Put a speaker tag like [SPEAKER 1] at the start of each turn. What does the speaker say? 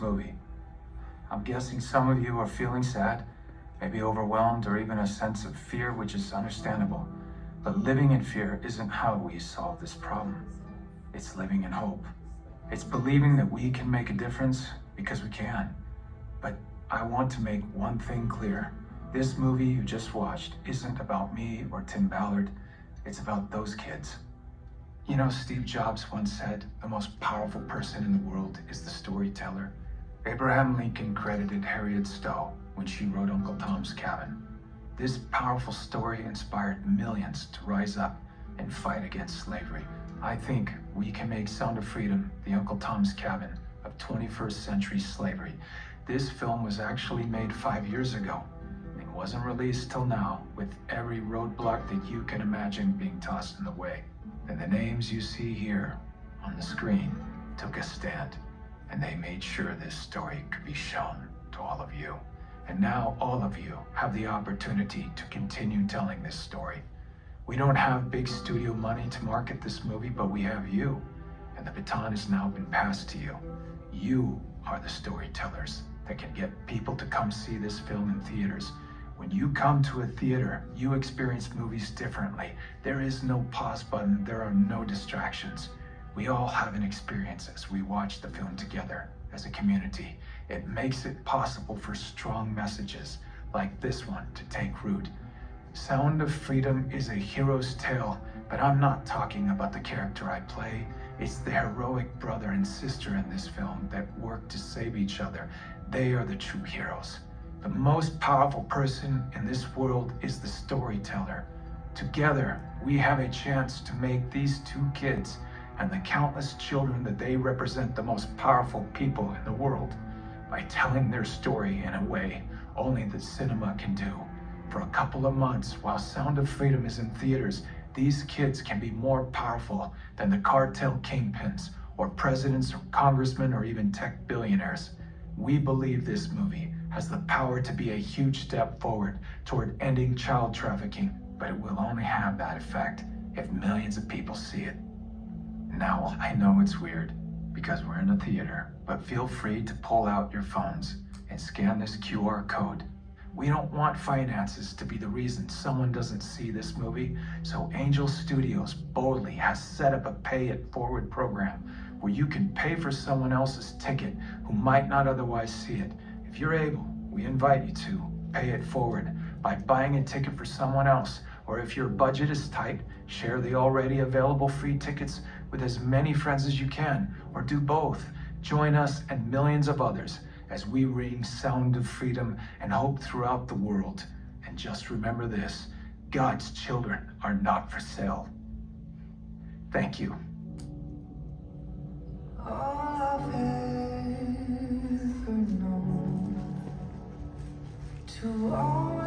[SPEAKER 1] movie. I'm guessing some of you are feeling sad, maybe overwhelmed, or even a sense of fear, which is understandable. But living in fear isn't how we solve this problem. It's living in hope. It's believing that we can make a difference because we can. But I want to make one thing clear. This movie you just watched isn't about me or Tim Ballard. It's about those kids. You know, Steve Jobs once said, the most powerful person in the world is the storyteller. Abraham Lincoln credited Harriet Stowe when she wrote Uncle Tom's Cabin. This powerful story inspired millions to rise up and fight against slavery. I think we can make Sound of Freedom the Uncle Tom's Cabin of 21st century slavery. This film was actually made 5 years ago and wasn't released till now, with every roadblock that you can imagine being tossed in the way. And the names you see here on the screen took a stand, and they made sure this story could be shown to all of you. And now all of you have the opportunity to continue telling this story. We don't have big studio money to market this movie, but we have you, and the baton has now been passed to you. You are the storytellers that can get people to come see this film in theaters. When you come to a theater, you experience movies differently. There is no pause button, there are no distractions. We all have an experience as we watch the film together as a community. It makes it possible for strong messages like this one to take root. Sound of Freedom is a hero's tale, but I'm not talking about the character I play. It's the heroic brother and sister in this film that work to save each other. They are the true heroes. The most powerful person in this world is the storyteller. Together, we have a chance to make these two kids and the countless children that they represent the most powerful people in the world by telling their story in a way only the cinema can do. For a couple of months, while Sound of Freedom is in theaters, these kids can be more powerful than the cartel kingpins or presidents or congressmen or even tech billionaires. We believe this movie has the power to be a huge step forward toward ending child trafficking, but it will only have that effect if millions of people see it. Now, I know it's weird because we're in a theater, but feel free to pull out your phones and scan this QR code. We don't want finances to be the reason someone doesn't see this movie, so Angel Studios boldly has set up a Pay It Forward program where you can pay for someone else's ticket who might not otherwise see it. If you're able, we invite you to pay it forward by buying a ticket for someone else, or if your budget is tight, share the already available free tickets with as many friends as you can, or do both. Join us and millions of others as we ring Sound of Freedom and hope throughout the world. And just remember this, God's children are not for sale. Thank you.
[SPEAKER 2] All I've ever known to all